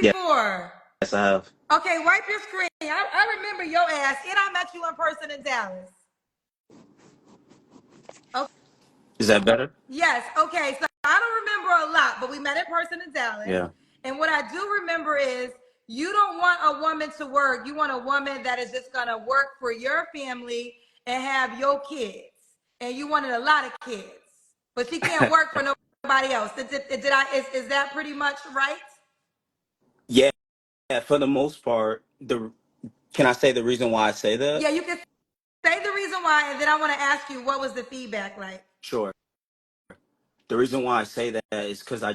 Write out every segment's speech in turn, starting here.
before? Yes, I have. Okay, wipe your screen. I remember your ass, and I met you in person in Dallas. Okay. Is that better? Yes. Okay. So I don't remember a lot, but we met in person in Dallas. Yeah. And what I do remember is you don't want a woman to work. You want a woman that is just gonna work for your family and have your kids. And you wanted a lot of kids, but she can't work for nobody else. Is that pretty much right? Yeah, for the most part, can I say the reason why I say Yeah, that? you can say the reason why, and then I want to ask you what was the feedback like? Sure. The reason why I say that is because I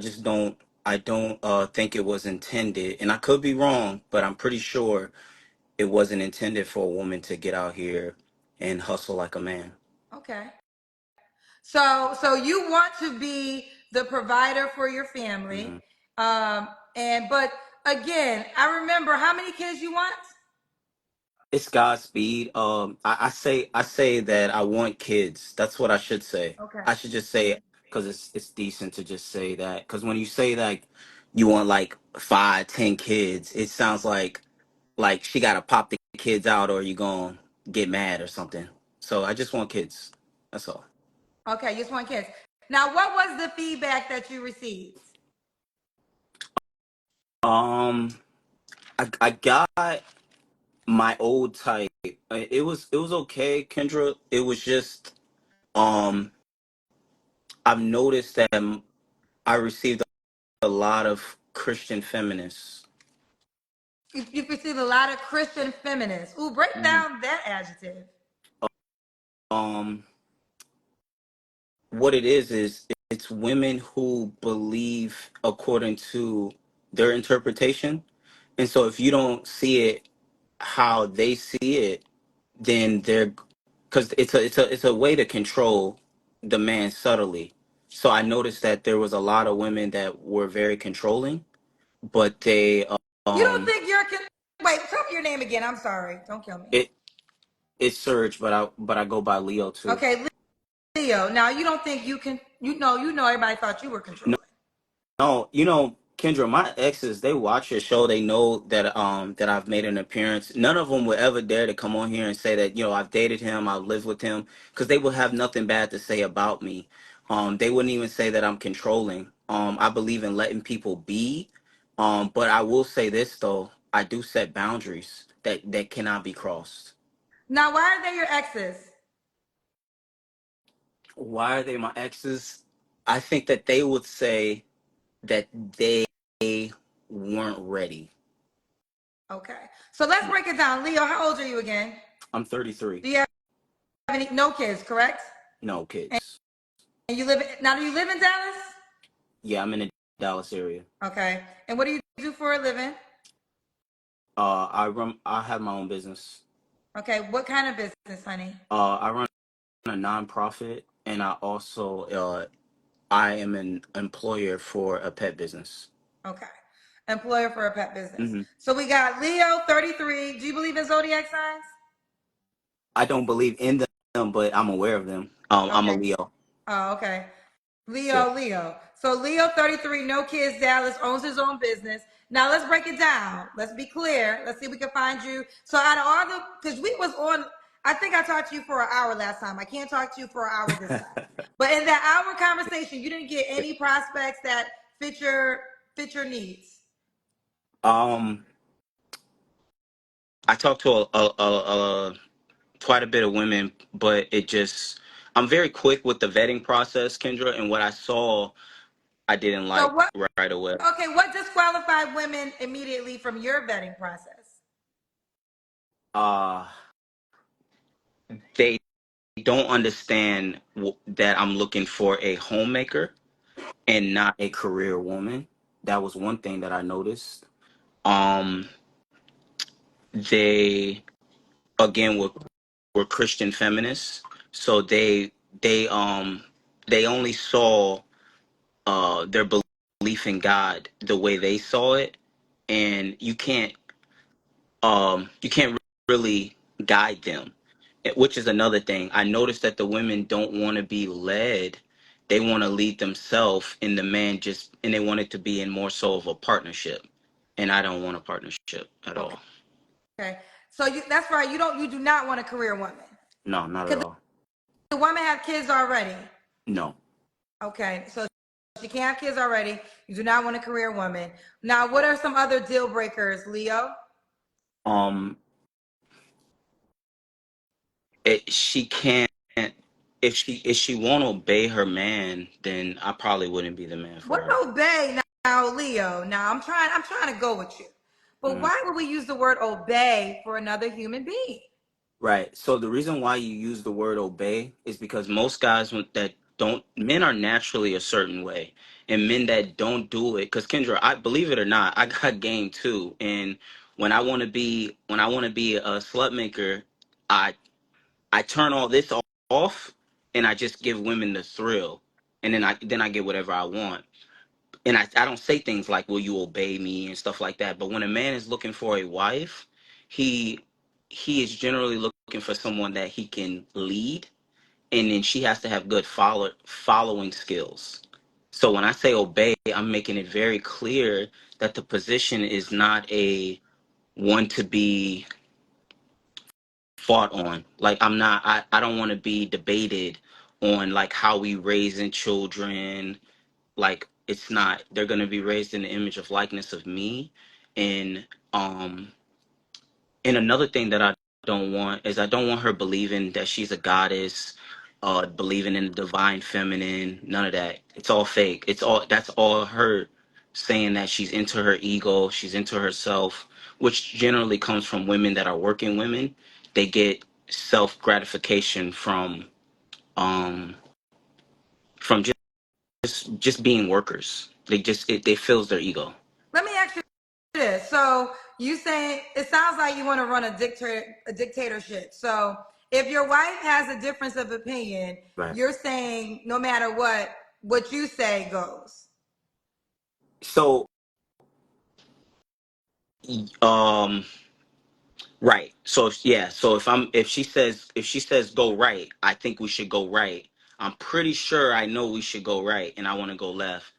don't think it was intended, and I could be wrong, but I'm pretty sure it wasn't intended for a woman to get out here and hustle like a man. Okay. So you want to be the provider for your family, Hmm. um, but again, I remember how many kids you want. It's Godspeed. I say that I want kids. That's what I should say. Okay. I should just say, because it's decent to just say that. Because when you say that you want like 5, 10 kids, it sounds like she gotta pop the kids out or you gonna get mad or something. So I just want kids. That's all. Okay, you just want kids. Now, what was the feedback that you received? Um, I got my old type. It was okay, Kendra. It was just um I've noticed that I received a lot of Christian feminists. You've received a lot of Christian feminists. Ooh, break Mhm. down that adjective. Um, what it is it's women who believe according to their interpretation, and so if you don't see it how they see it, then they're because it's a way to control the man subtly. So I noticed that there was a lot of women that were very controlling, but they You don't um think you're wait? Tell me your name again. I'm sorry. Don't kill me. it it surged, but I go by Leo too. Okay, Leo. Now you don't think you can? You know. Everybody thought you were No, controlling. no, Kendra, my exes, they watch your show. They know that I've made an appearance. None of them would ever dare to come on here and say that I've dated him, I've lived with him, because they will have nothing bad to say about me. They wouldn't even say that I'm controlling. I believe in letting people be. But I will say this though, I do set boundaries that cannot be crossed. Now, why are they your exes? Why are they my exes? I think that they would say that they weren't ready. Okay, so let's break it down. Leo, how old are you again? I'm 33. Do you have any no kids? Correct. No kids. And you live now? Do you live in Dallas? Yeah, I'm in the Dallas area. Okay. And what do you do for a living? I have my own business. Okay. What kind of business, honey? I run a nonprofit, and I am an employer for a pet business. Okay. Employer for a pet business. Hmm. So we got Leo, 33. Do you believe in zodiac signs? I don't believe in them, but I'm aware of them. I'm a Okay. Leo. Oh, okay. Yeah. Leo. So Leo, 33, no kids, Dallas, owns his own business. Now let's break it down. Let's be clear. Let's see if we can find you. So out of all the, because we was on, I think I talked to you for an hour last time. I can't talk to you for an hour this time. But in that hour conversation, you didn't get any prospects that fit your needs. um, I talked to a quite a bit of women, but I'm very quick with the vetting process, Kendra, and what I saw I didn't So like what? right away. Okay, what disqualified women immediately from your vetting process? Uh, they don't understand that I'm looking for a homemaker and not a career woman. That was one thing that I noticed. Um, they again were Christian feminists, so they they only saw their belief in God the way they saw it, and you can't really guide them. Which is another thing. I noticed that the women don't want to be led. They want to lead themselves, and the man just and they want it to be in more so of a partnership. and I don't want a partnership at Okay. all. Okay. So that's right. You do not want a career woman. No, not at Could all. the woman have kids already? No. Okay. So she can't have kids already. You do not want a career woman. Now, what are some other deal breakers, Leo? Um, she can't. If she won't obey her man, then I probably wouldn't be the man What for her. obey now, Leo? Now I'm trying to go with you. But Mhm. why would we use the word obey for another human being? Right. So the reason why you use the word obey is because most guys that don't, men are naturally a certain way, and men that don't do it. Because Kendra, I believe it or not, I got game too, and when I want to be a slut maker, I I turn all this off, and I just give women the thrill, and then I get whatever I want. And I don't say things like, will you obey me and stuff like that. But when a man is looking for a wife, he he is generally looking for someone that he can lead, and then she has to have good following skills. So when I say obey, I'm making it very clear that the position is not a one to be fought on. Like I don't want to be debated on like how we raising children. Like it's not, they're going to be raised in the image of likeness of me. And and another thing that I don't want is I don't want her believing that she's a goddess, believing in the divine feminine. None of that. It's all fake. That's all her saying that she's into her ego, she's into herself, which generally comes from women that are working women. They get self gratification um from just being workers. They fills their ego. Let me ask you this. So you saying it sounds like you want to run a dictatorship. So if your wife has a difference of opinion, Right. you're saying no matter what you say goes. So um right. So yeah, so if she says go right, I think we should go right. I'm pretty sure I know we should go right and I want to go left.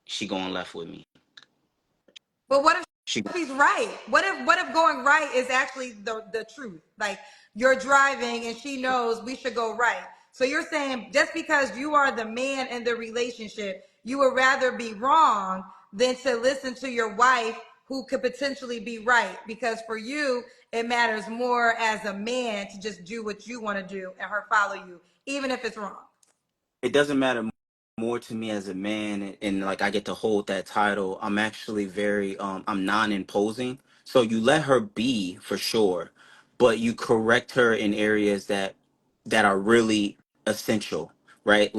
She going left with me. But what if She he's right? What if going right is actually the truth? Like you're driving and she knows we should go right. So you're saying just because you are the man in the relationship, you would rather be wrong than to listen to your wife who could potentially be right, because for you it matters more as a man to just do what you want to do and her follow you even if it's wrong. It doesn't matter more to me as a man, and like I get to hold that title. I'm actually very I'm non-imposing. So you let her be for sure, but you correct her in areas that are really essential, right?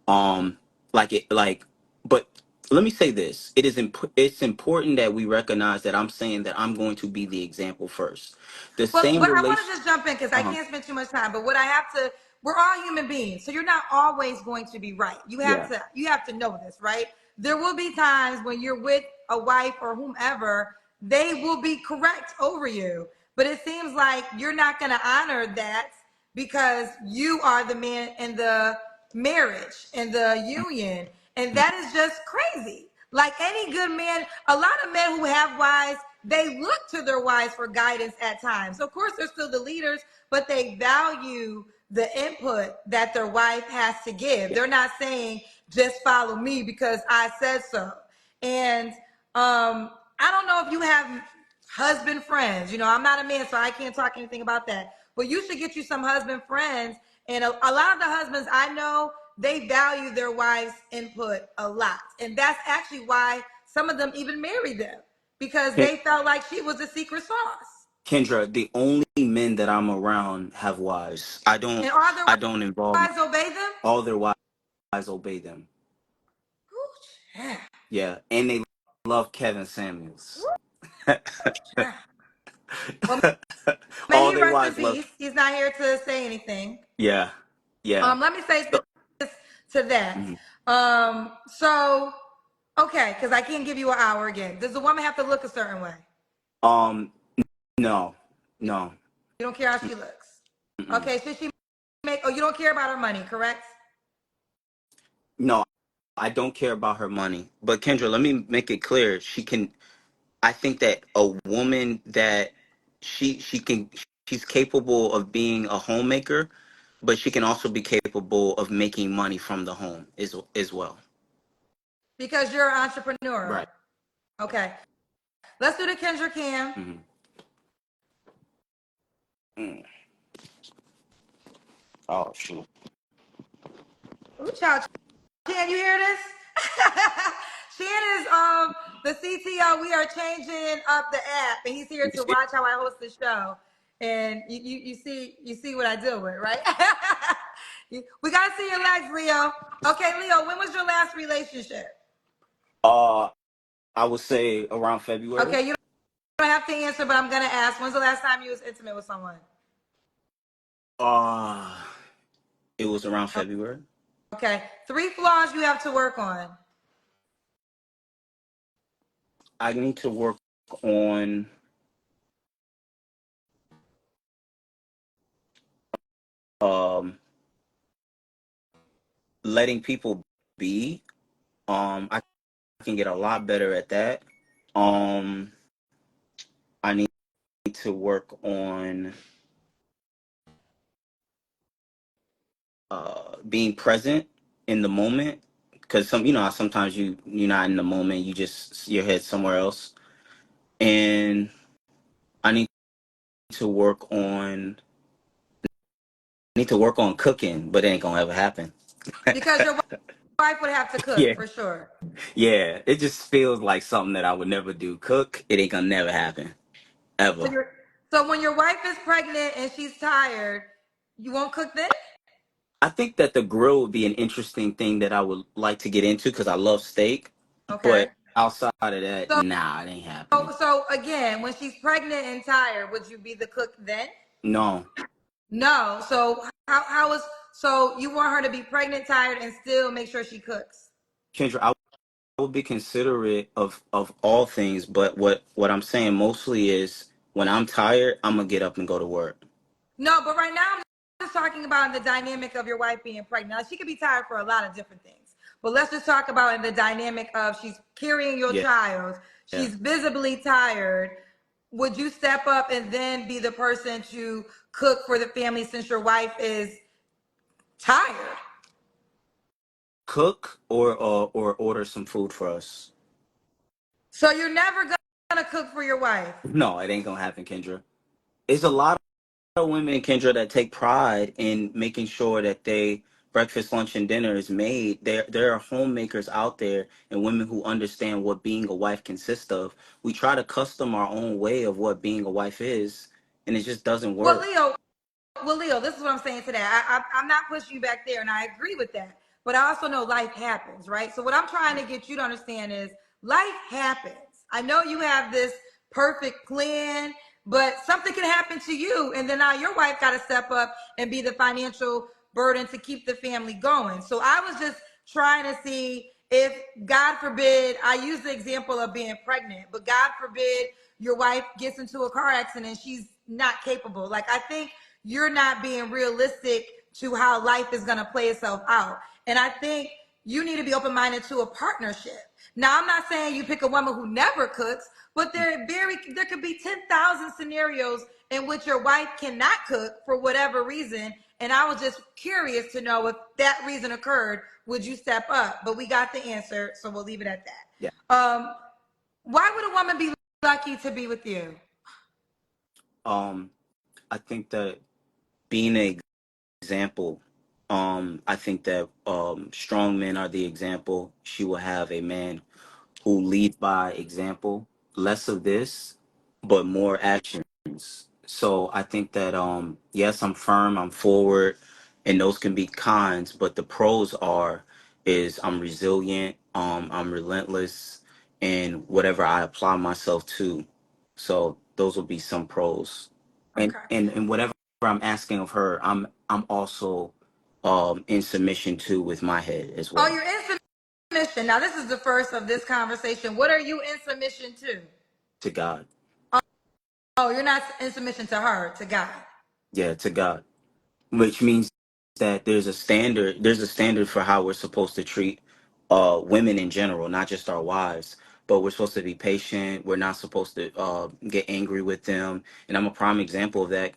Um like but let me say this. It's important that we recognize that I'm saying that I'm going to be the example first. The But same what I want to relation just jump in because I uh-huh. can't spend too much time. But what I have to, we're all human beings, so you're not always going to be right. Yeah. You have to know this, right? There will be times when you're with a wife or whomever, they will be correct over you. But it seems like you're not going to honor that because you are the man in the marriage and the union. And that is just crazy. Like any good man, a lot of men who have wives, they look to their wives for guidance at times. Of course, they're still the leaders, but they value the input that their wife has to give. They're not saying, just follow me because I said so. And I don't know if you have husband friends. You know, I'm not a man, so I can't talk anything about that. But you should get you some husband friends. And a lot of the husbands I know, they value their wives' input a lot. And that's actually why some of them even marry them because they felt like she was the secret sauce. Kendra, the only men that I'm around have wives. I don't And are their I don't involve wives obey them? all their wives obey them. Ooh, yeah. Yeah, and they love Kevin Samuels. Yeah. Well, may All he their rest in wives love. peace. He's not here to say anything. Yeah, yeah. Let me say So, this to that. mhm. So okay, because I can't give you an hour again. Does the woman have to look a certain way? um, no, no, You don't care how she looks. mm-mm. Okay, should she make? Oh, you don't care about her money, correct? No. I don't care about her money. But Kendra, let me make it clear. She can. I think that a woman that she's capable of being a homemaker, but she can also be capable of making money from the home as well. Because you're an entrepreneur. Right. Okay. Let's do the Kendra Cam. Hmm. Mm. Oh shoot. Ooh, child. Can you hear this? Shan is the CTO. We are changing up the app, and he's here You to see? watch how I host the show. And you see what I deal with, right? We gotta see your legs, Leo. Okay, Leo, when was your last relationship? Uh, I would say around February. Okay, you don't have to answer, but I'm gonna ask. When's the last time you was intimate with someone? Uh, it was around February. Okay, 3 flaws you have to work on. I need to work on um letting people be. I can get a lot better at that. Um, I need to work on being present in the moment, because sometimes you're not in the moment, you just your head somewhere else. And I to work on need to work on cooking, but it ain't gonna ever happen. Because your wife would have to cook Yeah. for sure. Yeah, it just feels like something that I would never do. Cook, it ain't gonna never happen. So Ever. you're so when your wife is pregnant and she's tired, you won't cook then? I think that the grill would be an interesting thing that I would like to get into because I love steak. Okay. But outside of that, So nah, it ain't happening. so again, when she's pregnant and tired, would you be the cook then? No. No. So how is so you want her to be pregnant, tired, and still make sure she cooks? Kendra, I would be considerate of all things, but what I'm saying mostly is when I'm tired, I'm gonna get up and go to work. No, but right now I'm just talking about the dynamic of your wife being pregnant. Now, she could be tired for a lot of different things, but let's just talk about in the dynamic of she's carrying your Yeah. child. Yeah. She's visibly tired. Would you step up and then be the person to cook for the family since your wife is tired? Cook or order some food for us. So you're never gonna cook for your wife. No, it ain't gonna happen, Kendra. It's a lot of women, Kendra, that take pride in making sure that they breakfast, lunch, and dinner is made. There are homemakers out there and women who understand what being a wife consists of. We try to custom our own way of what being a wife is, and it just doesn't Well, work. Leo, this is what I'm saying today. I'm not pushing you back there, and I agree with that. But I also know life happens, right? So what I'm trying to get you to understand is life happens. I know you have this perfect plan, but something can happen to you, and then now your wife got to step up and be the financial burden to keep the family going. So I was just trying to see if, God forbid, I use the example of being pregnant, but God forbid your wife gets into a car accident and she's not capable. Like, I think you're not being realistic to how life is going to play itself out. And I think you need to be open minded to a partnership. Now, I'm not saying you pick a woman who never cooks, but there could be 10,000 scenarios in which your wife cannot cook for whatever reason. And I was just curious to know if that reason occurred, would you step up? But we got the answer, so we'll leave it at Yeah. that. Why would a woman be lucky to be with you? Um, I think that being an example, I think that strong men are the example. She will have a man who leads by example, less of this, but more actions. So I think that yes, I'm firm, I'm forward, and those can be cons, but the pros are is I'm resilient, I'm relentless in whatever I apply myself to. So those will be some pros. And Okay. and whatever I'm asking of her, I'm also in submission to with my head as Oh, well. you're in submission. Now, this is the first of this conversation. What are you in submission to? To God. Oh, you're not in submission to her, to God. Yeah, to God. Which means that there's a standard for how we're supposed to treat women in general, not just our wives, but we're supposed to be patient. We're not supposed to get angry with them. And I'm a prime example of that.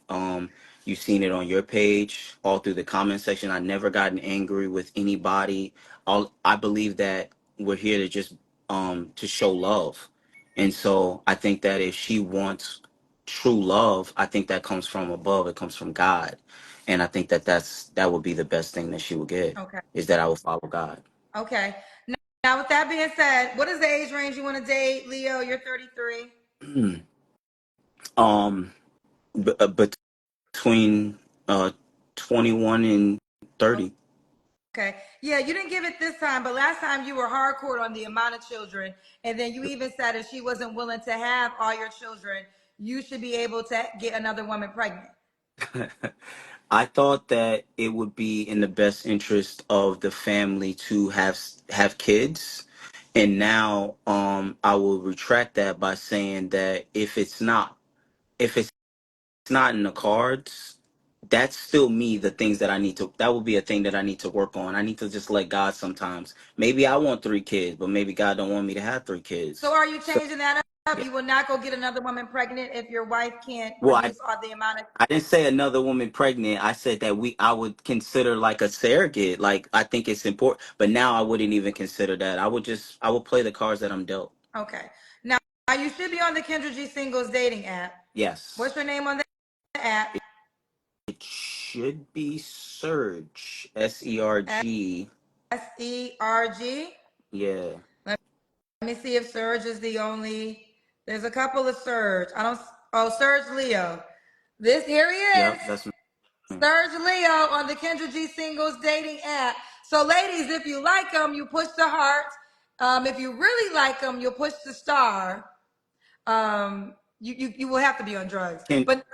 You've seen it on your page, all through the comment section. I never gotten angry with anybody. I believe that we're here to just to show love. And so I think that if she wants true love, I think that comes from above. It comes from God. And I think that that would be the best thing that she would get, Okay. is that I would follow God. Okay. Now, with that being said, what is the age range you want to date, Leo? You're 33. um, between 21 and 30. Okay. Yeah, you didn't give it this time, but last time you were hardcore on the amount of children. And then you even said if she wasn't willing to have all your children, you should be able to get another woman pregnant. I thought that it would be in the best interest of the family to have kids. And now I will retract that by saying that if it's not in the cards, that's still me. The things that I need to, that will be a thing that I need to work on. I need to just let God sometimes. Maybe I want 3 kids, but maybe God don't want me to have 3 kids. So are you So changing that up? yeah. You will not go get another woman pregnant if your wife can't Well, produce all the amount of. I didn't say another woman pregnant. I said that I would consider like a surrogate. Like I think it's important, but now I wouldn't even consider that. I would play the cards that I'm dealt. Okay. Now, you should be on the Kendra G singles dating app. Yes. What's your name on the app? It should be Surge. SERG. SERG. Yeah. Let me see if Surge is the only. There's a couple of Surge. I don't. Oh, Surge Leo. This here he is. Yep, that's me. Surge Leo on the Kendra G singles dating app. So, ladies, if you like them, you push the heart. If you really like them, you'll push the star. You will have to be on drugs. Can But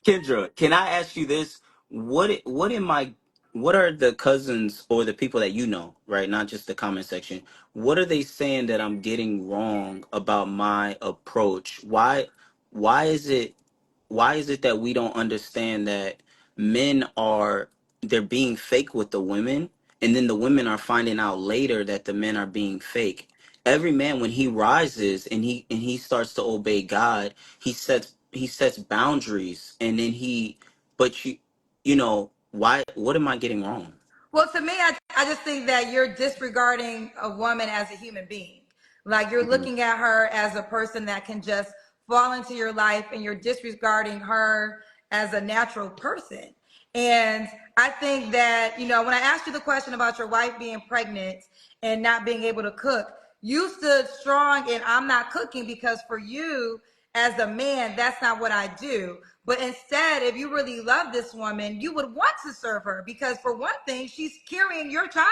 Kendra, can I ask you this? What in my what are the cousins or the people that you know, right? Not just the comment section. What are they saying that I'm getting wrong about my approach? Why is it why is it that we don't understand that men are they're being fake with the women, and then the women are finding out later that the men are being fake? Every man, when he rises and he starts to obey God, he sets boundaries, and then but you know, what am I getting wrong? well, to me, I just think that you're disregarding a woman as a human being. Like you're Hmm. looking at her as a person that can just fall into your life, and you're disregarding her as a natural person. And I think that, when I asked you the question about your wife being pregnant and not being able to cook, you stood strong in I'm not cooking because for you, as a man, that's not what I do. But instead, if you really love this woman, you would want to serve her because, for one thing, she's carrying your child.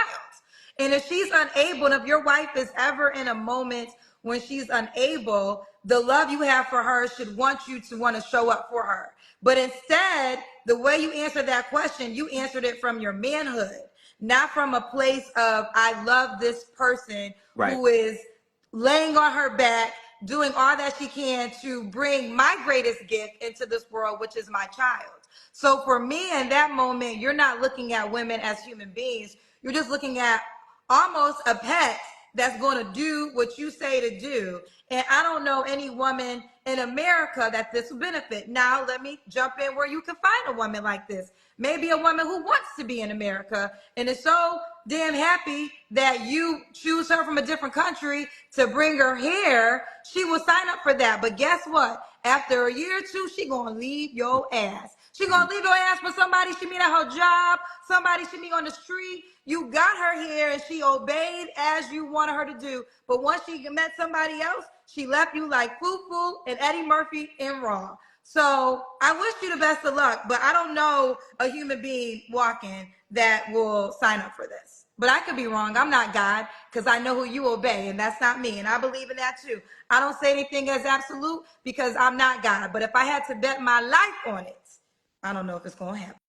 And if she's unable, and if your wife is ever in a moment when she's unable, the love you have for her should want you to want to show up for her. But instead, the way you answered that question, you answered it from your manhood, not from a place of, I love this person Right. who is laying on her back, doing all that she can to bring my greatest gift into this world, which is my child. So for me, in that moment, you're not looking at women as human beings. You're just looking at almost a pet that's going to do what you say to do. And I don't know any woman in America that this will benefit. Now, let me jump in where you can find a woman like this. Maybe a woman who wants to be in America and is so damn happy that you choose her from a different country to bring her here. She will sign up for that. But guess what? After a year or two, she gonna leave your ass. She gonna leave your ass for somebody she meet at her job, somebody she meet on the street. You got her here and she obeyed as you wanted her to do. But once she met somebody else, she left you like Fufu and Eddie Murphy in Raw. So I wish you the best of luck, but I don't know a human being walking that will sign up for this. But I could be wrong. I'm not God because I know who you obey, and that's not me. And I believe in that too. I don't say anything as absolute because I'm not God. But if I had to bet my life on it, I don't know if it's going to happen.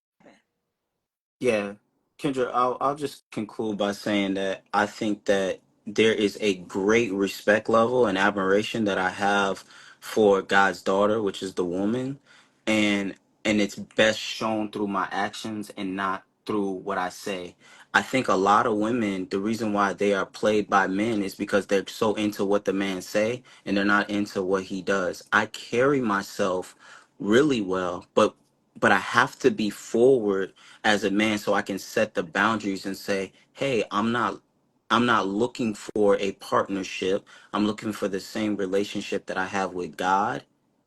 Yeah, Kendra, I'll just conclude by saying that I think that there is a great respect level and admiration that I have for God's daughter, which is the woman, and it's best shown through my actions and not through what I say. I think a lot of women, the reason why they are played by men is because they're so into what the man say and they're not into what he does. I carry myself really well, but I have to be forward as a man so I can set the boundaries and say, "Hey, I'm not looking for a partnership. I'm looking for the same relationship that I have with God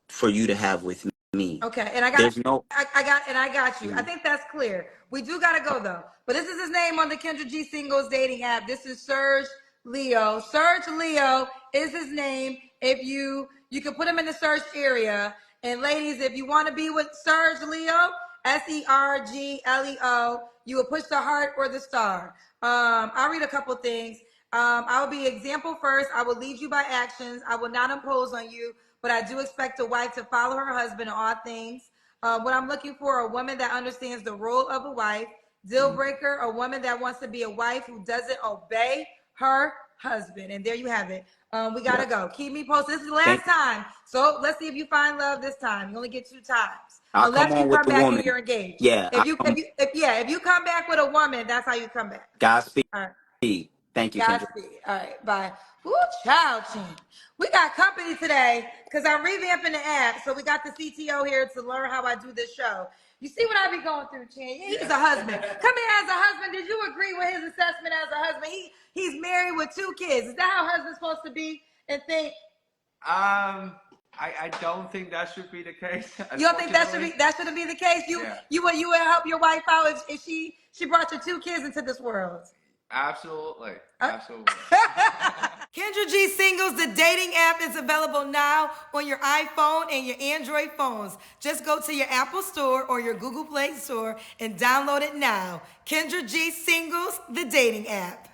for you to have with me." Okay, and I got, There's no I got you. I think that's clear. We do gotta go though. But this is his name on the Kendra G singles dating app. This is Serge Leo. Serge Leo is his name. If you can put him in the search area. And ladies, if you want to be with Serge Leo, SERGLEO, you will push the heart or the star. I'll read a couple things. I will be example first. I will lead you by actions. I will not impose on you, but I do expect a wife to follow her husband in all things. What I'm looking for, a woman that understands the role of a wife. Deal breaker, a woman that wants to be a wife who doesn't obey her husband. And there you have it. We gotta yes. go. Keep me posted. This is the last Thank time. So let's see if you find love this time. You only get 2 times. I'll come Unless you on with come the back and woman. you're engaged. Yeah, If you if you if yeah, if you come back with a woman, that's how you come back. Godspeed. All right. Thank you, Kendra. Godspeed. All right, bye. Woo, child, chin. We got company today because I'm revamping the app. So we got the CTO here to learn how I do this show. You see what I be going through, Chin? He's a husband. Come here as a husband. Did you agree with his assessment as a husband? He's married with 2 kids. Is that how husband's supposed to be and think? I don't think that should be the case. You don't think that shouldn't be the case? Yeah. You would help your wife out if she brought your 2 kids into this world. Absolutely. Absolutely. Kendra G Singles, the dating app is available now on your iPhone and your Android phones. Just go to your Apple Store or your Google Play Store and download it now. Kendra G Singles, the dating app.